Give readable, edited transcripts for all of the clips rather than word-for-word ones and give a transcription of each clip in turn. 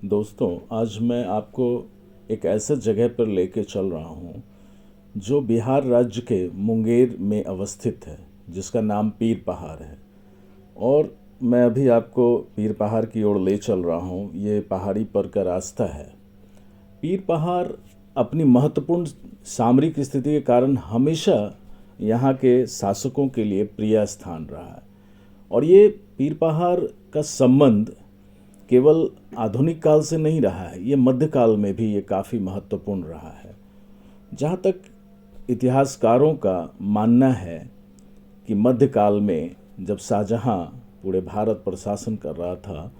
दोस्तों, आज मैं आपको एक ऐसे जगह पर लेके चल रहा हूँ जो बिहार राज्य के मुंगेर में अवस्थित है, जिसका नाम पीर पहाड़ है। और मैं अभी आपको पीर पहाड़ की ओर ले चल रहा हूँ। ये पहाड़ी पर का रास्ता है। पीर पहाड़ अपनी महत्वपूर्ण सामरिक स्थिति के कारण हमेशा यहाँ के शासकों के लिए प्रिय स्थान रहा है। और ये पीर पहाड़ का संबंध केवल आधुनिक काल से नहीं रहा है, ये मध्यकाल में भी ये काफ़ी महत्वपूर्ण रहा है। जहाँ तक इतिहासकारों का मानना है कि मध्यकाल में जब शाहजहाँ पूरे भारत पर शासन कर रहा था,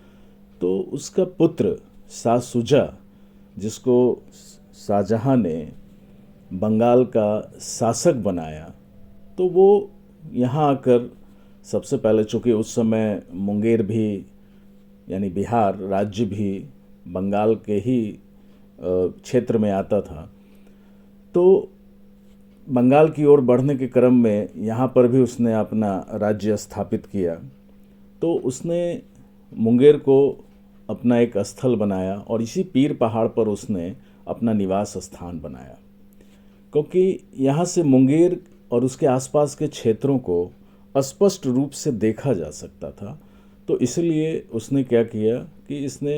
तो उसका पुत्र शाह शुजा, जिसको शाहजहाँ ने बंगाल का शासक बनाया, तो वो यहाँ आकर सबसे पहले, चूँकि उस समय मुंगेर भी यानी बिहार राज्य भी बंगाल के ही क्षेत्र में आता था, तो बंगाल की ओर बढ़ने के क्रम में यहाँ पर भी उसने अपना राज्य स्थापित किया। तो उसने मुंगेर को अपना एक स्थल बनाया और इसी पीर पहाड़ पर उसने अपना निवास स्थान बनाया, क्योंकि यहाँ से मुंगेर और उसके आसपास के क्षेत्रों को स्पष्ट रूप से देखा जा सकता था। तो इसलिए उसने क्या किया कि इसने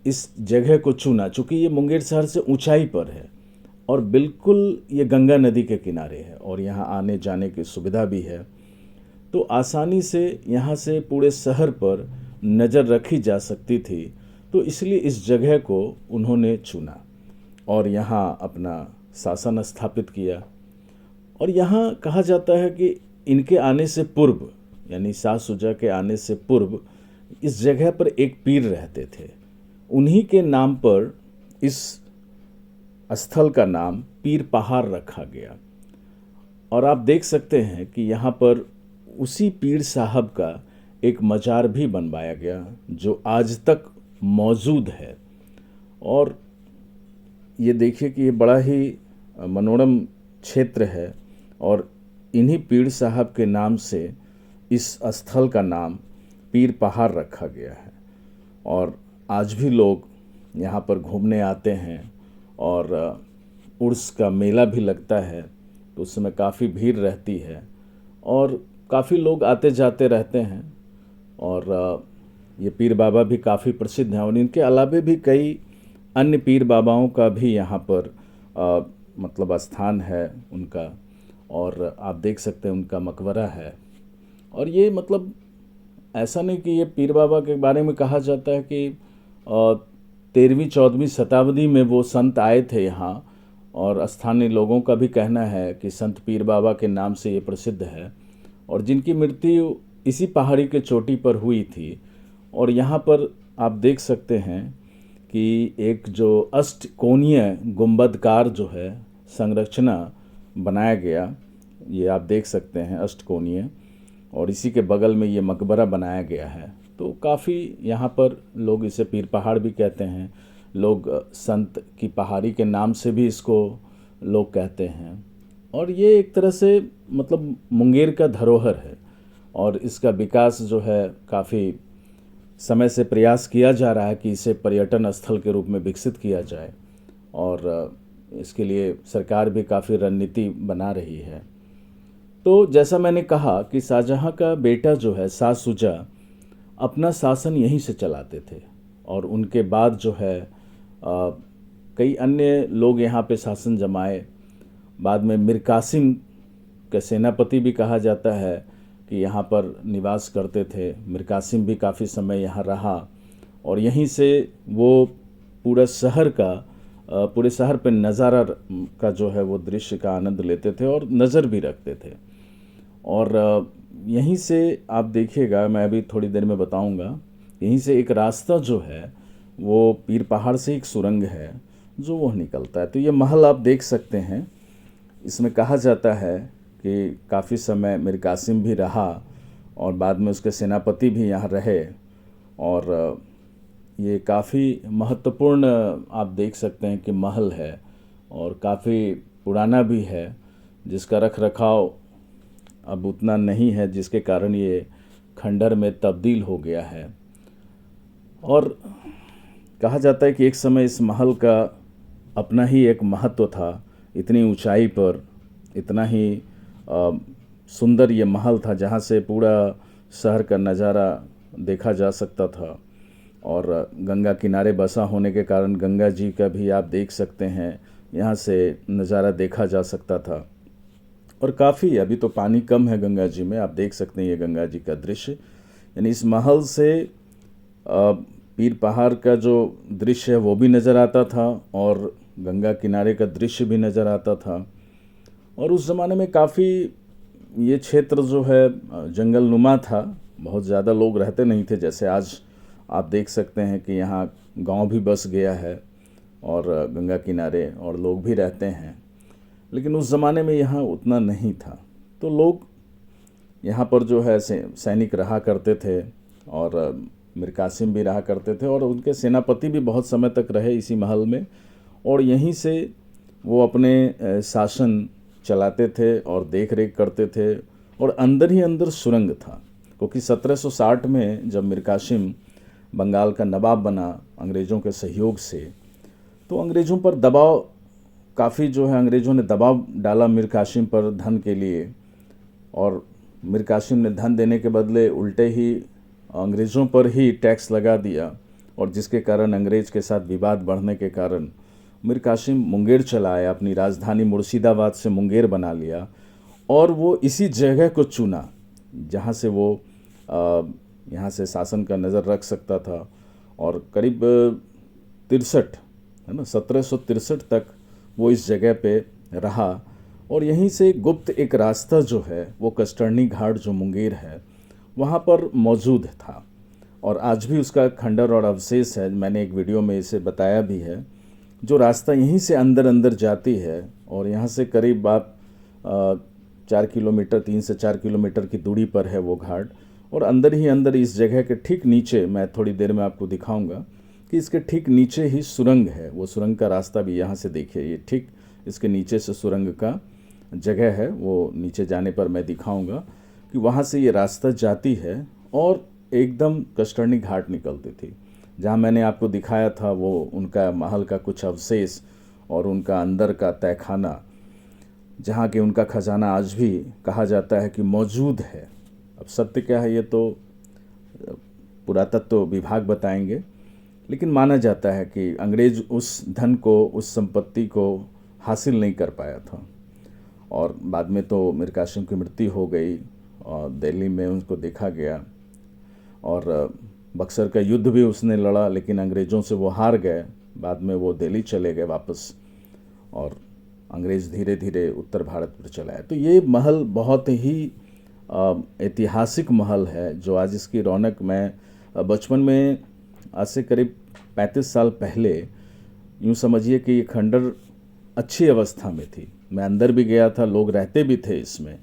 इस जगह को चुना, चूँकि ये मुंगेर शहर से ऊंचाई पर है और बिल्कुल ये गंगा नदी के किनारे है और यहाँ आने जाने की सुविधा भी है। तो आसानी से यहाँ से पूरे शहर पर नज़र रखी जा सकती थी। तो इसलिए इस जगह को उन्होंने चुना और यहाँ अपना शासन स्थापित किया। और यहाँ कहा जाता है कि इनके आने से पूर्व, यानी शाह शुजा के आने से पूर्व, इस जगह पर एक पीर रहते थे। उन्हीं के नाम पर इस स्थल का नाम पीर पहाड़ रखा गया। और आप देख सकते हैं कि यहाँ पर उसी पीर साहब का एक मजार भी बनवाया गया, जो आज तक मौजूद है। और ये देखिए कि ये बड़ा ही मनोरम क्षेत्र है और इन्हीं पीर साहब के नाम से इस स्थल का नाम पीर पहाड़ रखा गया है। और आज भी लोग यहाँ पर घूमने आते हैं और उर्स का मेला भी लगता है, तो उस समय काफ़ी भीड़ रहती है और काफ़ी लोग आते जाते रहते हैं। और ये पीर बाबा भी काफ़ी प्रसिद्ध हैं और इनके अलावे भी कई अन्य पीर बाबाओं का भी यहाँ पर मतलब स्थान है उनका। और आप देख सकते हैं उनका मकबरा है। और ये मतलब ऐसा नहीं कि ये पीर बाबा के बारे में कहा जाता है कि 13वीं-14वीं शताब्दी में वो संत आए थे यहाँ, और स्थानीय लोगों का भी कहना है कि संत पीर बाबा के नाम से ये प्रसिद्ध है और जिनकी मृत्यु इसी पहाड़ी के चोटी पर हुई थी। और यहाँ पर आप देख सकते हैं कि एक जो अष्टकोणीय गुंबदकार जो है संरचना बनाया गया, ये आप देख सकते हैं अष्टकोणीय, और इसी के बगल में ये मकबरा बनाया गया है। तो काफ़ी यहाँ पर लोग इसे पीर पहाड़ भी कहते हैं। लोग संत की पहाड़ी के नाम से भी इसको लोग कहते हैं। और ये एक तरह से मतलब मुंगेर का धरोहर है और इसका विकास जो है काफ़ी समय से प्रयास किया जा रहा है कि इसे पर्यटन स्थल के रूप में विकसित किया जाए। और इसके लिए सरकार भी काफ़ी रणनीति बना रही है। तो जैसा मैंने कहा कि शाहजहाँ का बेटा जो है शाह शुजा अपना शासन यहीं से चलाते थे और उनके बाद जो है कई अन्य लोग यहाँ पे शासन जमाए। बाद में मीर कासिम के सेनापति भी कहा जाता है कि यहाँ पर निवास करते थे। मीर कासिम भी काफ़ी समय यहाँ रहा और यहीं से वो पूरे शहर पर नज़ारा का जो है वो दृश्य का आनंद लेते थे और नज़र भी रखते थे। और यहीं से आप देखिएगा, मैं अभी थोड़ी देर में बताऊंगा, यहीं से एक रास्ता जो है वो पीर पहाड़ से एक सुरंग है जो वह निकलता है। तो ये महल आप देख सकते हैं। इसमें कहा जाता है कि काफ़ी समय मीर कासिम भी रहा और बाद में उसके सेनापति भी यहाँ रहे। और ये काफ़ी महत्वपूर्ण आप देख सकते हैं कि महल है और काफ़ी पुराना भी है, जिसका रख रखाव अब उतना नहीं है, जिसके कारण ये खंडर में तब्दील हो गया है। और कहा जाता है कि एक समय इस महल का अपना ही एक महत्व था। इतनी ऊंचाई पर इतना ही अ, सुंदर ये महल था जहाँ से पूरा शहर का नज़ारा देखा जा सकता था। और गंगा किनारे बसा होने के कारण गंगा जी का भी आप देख सकते हैं, यहाँ से नज़ारा देखा जा सकता था। और काफ़ी, अभी तो पानी कम है गंगा जी में, आप देख सकते हैं ये गंगा जी का दृश्य। यानी इस महल से पीर पहाड़ का जो दृश्य है वो भी नज़र आता था और गंगा किनारे का दृश्य भी नज़र आता था। और उस ज़माने में काफ़ी ये क्षेत्र जो है जंगल नुमा था, बहुत ज़्यादा लोग रहते नहीं थे। जैसे आज आप देख सकते हैं कि यहाँ गांव भी बस गया है और गंगा किनारे और लोग भी रहते हैं, लेकिन उस ज़माने में यहाँ उतना नहीं था। तो लोग यहाँ पर जो है सैनिक रहा करते थे और मीर कासिम भी रहा करते थे और उनके सेनापति भी बहुत समय तक रहे इसी महल में। और यहीं से वो अपने शासन चलाते थे और देख रेख करते थे। और अंदर ही अंदर सुरंग था, क्योंकि 1760 में जब मीर कासिम बंगाल का नवाब बना अंग्रेज़ों के सहयोग से, तो अंग्रेज़ों पर दबाव काफ़ी जो है, अंग्रेज़ों ने दबाव डाला मीर कासिम पर धन के लिए। और मीर कासिम ने धन देने के बदले उल्टे ही अंग्रेज़ों पर ही टैक्स लगा दिया, और जिसके कारण अंग्रेज़ के साथ विवाद बढ़ने के कारण मीर कासिम मुंगेर चला आया, अपनी राजधानी मुर्शिदाबाद से मुंगेर बना लिया। और वो इसी जगह को चुना जहाँ से वो यहाँ से शासन का नज़र रख सकता था। और करीब 63 है ना, 1763 तक वो इस जगह पे रहा। और यहीं से गुप्त एक रास्ता जो है वो कस्टर्नी घाट जो मुंगेर है वहाँ पर मौजूद था, और आज भी उसका खंडर और अवशेष है। मैंने एक वीडियो में इसे बताया भी है। जो रास्ता यहीं से अंदर अंदर जाती है और यहाँ से करीब आप 4 किलोमीटर, 3 से 4 किलोमीटर की दूरी पर है वो घाट। और अंदर ही अंदर इस जगह के ठीक नीचे, मैं थोड़ी देर में आपको दिखाऊंगा कि इसके ठीक नीचे ही सुरंग है। वो सुरंग का रास्ता भी यहाँ से देखिए, ये ठीक इसके नीचे से सुरंग का जगह है। वो नीचे जाने पर मैं दिखाऊंगा कि वहाँ से ये रास्ता जाती है और एकदम कस्टर्नी घाट निकलती थी। जहाँ मैंने आपको दिखाया था वो उनका महल का कुछ अवशेष और उनका अंदर का तहखाना, जहाँ के उनका खजाना आज भी कहा जाता है कि मौजूद है। अब सत्य क्या है ये तो पुरातत्व विभाग बताएंगे, लेकिन माना जाता है कि अंग्रेज उस धन को, उस संपत्ति को हासिल नहीं कर पाया था। और बाद में तो मीर कासिम की मृत्यु हो गई और दिल्ली में उनको देखा गया। और बक्सर का युद्ध भी उसने लड़ा, लेकिन अंग्रेज़ों से वो हार गए। बाद में वो दिल्ली चले गए वापस, और अंग्रेज़ धीरे धीरे उत्तर भारत पर चलाए। तो ये महल बहुत ही ऐतिहासिक महल है, जो आज इसकी रौनक, मैं बचपन में आज से करीब 35 साल पहले, यूँ समझिए कि ये खंडर अच्छी अवस्था में थी। मैं अंदर भी गया था, लोग रहते भी थे इसमें,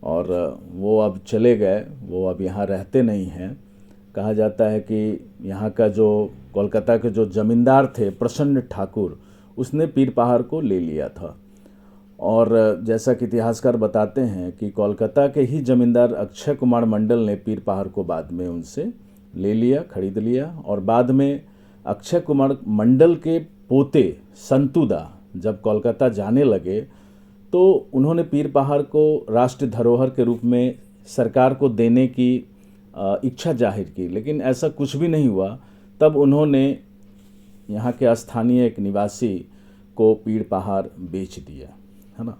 और वो अब चले गए, वो अब यहाँ रहते नहीं हैं। कहा जाता है कि यहाँ का जो कोलकाता के जो ज़मींदार थे प्रसन्न ठाकुर, उसने पीर पहाड़ को ले लिया था। और जैसा कि इतिहासकार बताते हैं कि कोलकाता के ही ज़मींदार अक्षय कुमार मंडल ने पीर पहाड़ को बाद में उनसे ले लिया, खरीद लिया। और बाद में अक्षय कुमार मंडल के पोते संतुदा जब कोलकाता जाने लगे, तो उन्होंने पीर पहाड़ को राष्ट्रीय धरोहर के रूप में सरकार को देने की इच्छा जाहिर की, लेकिन ऐसा कुछ भी नहीं हुआ। तब उन्होंने यहाँ के स्थानीय एक निवासी को पीर पहाड़ बेच दिया, है ना।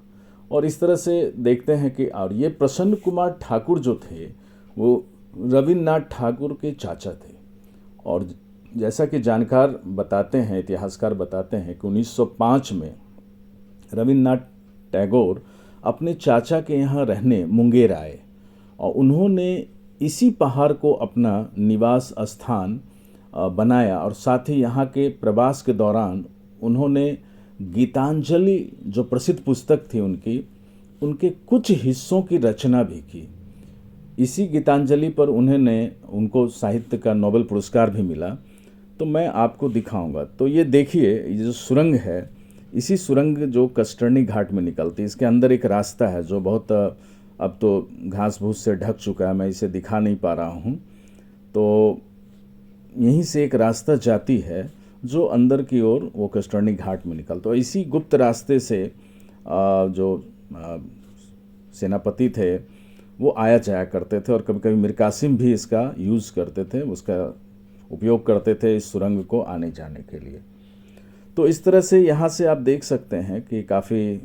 और इस तरह से देखते हैं कि, और ये प्रसन्न कुमार ठाकुर जो थे वो रविन्द्रनाथ ठाकुर के चाचा थे। और जैसा कि जानकार बताते हैं, इतिहासकार बताते हैं कि 1905 में रविन्द्रनाथ टैगोर अपने चाचा के यहाँ रहने मुंगेर आए, और उन्होंने इसी पहाड़ को अपना निवास स्थान बनाया। और साथ ही यहाँ के प्रवास के दौरान उन्होंने गीतांजलि जो प्रसिद्ध पुस्तक थी उनके कुछ हिस्सों की रचना भी की। इसी गीतांजलि पर उनको साहित्य का नोबेल पुरस्कार भी मिला। तो मैं आपको दिखाऊंगा। तो ये देखिए, ये जो सुरंग है, इसी सुरंग जो कस्टर्नी घाट में निकलती है, इसके अंदर एक रास्ता है जो बहुत अब तो घास भूस से ढक चुका है, मैं इसे दिखा नहीं पा रहा हूँ। तो यहीं से एक रास्ता जाती है जो अंदर की ओर वो कष्टर्णी घाट में निकल। तो इसी गुप्त रास्ते से जो सेनापति थे वो आया जाया करते थे, और कभी कभी मीर कासिम भी इसका यूज़ करते थे, उसका उपयोग करते थे इस सुरंग को आने जाने के लिए। तो इस तरह से यहाँ से आप देख सकते हैं कि काफ़ी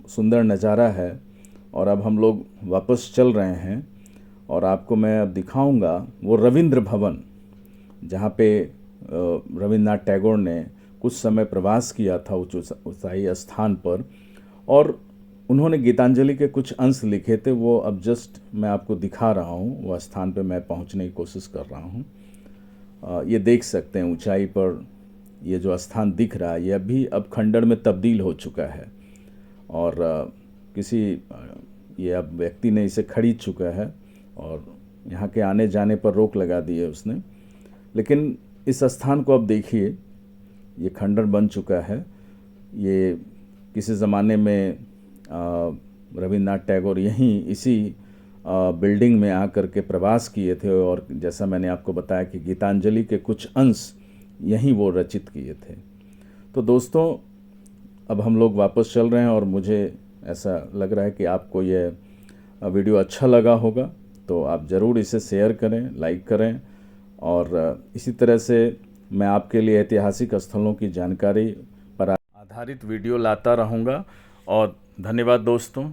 सुंदर नज़ारा है। और अब हम लोग वापस चल रहे हैं, और आपको मैं अब दिखाऊंगा वो रविंद्र भवन, जहाँ पे रविंद्रनाथ टैगोर ने कुछ समय प्रवास किया था उच्च ऊंचाई स्थान पर, और उन्होंने गीतांजलि के कुछ अंश लिखे थे। वो अब जस्ट मैं आपको दिखा रहा हूँ, वो स्थान पे मैं पहुँचने की कोशिश कर रहा हूँ। ये देख सकते हैं ऊंचाई पर ये जो स्थान दिख रहा है, ये अभी अब खंडर में तब्दील हो चुका है, और किसी ये अब व्यक्ति ने इसे खरीद चुका है, और यहाँ के आने जाने पर रोक लगा दी है उसने। लेकिन इस स्थान को अब देखिए, ये खंडर बन चुका है। ये किसी ज़माने में रविन्द्रनाथ टैगोर यहीं इसी बिल्डिंग में आकर के प्रवास किए थे, और जैसा मैंने आपको बताया कि गीतांजलि के कुछ अंश यहीं वो रचित किए थे। तो दोस्तों, अब हम लोग वापस चल रहे हैं, और मुझे ऐसा लग रहा है कि आपको ये वीडियो अच्छा लगा होगा, तो आप ज़रूर इसे शेयर करें, लाइक करें, और इसी तरह से मैं आपके लिए ऐतिहासिक स्थलों की जानकारी पर आधारित वीडियो लाता रहूँगा। और धन्यवाद दोस्तों।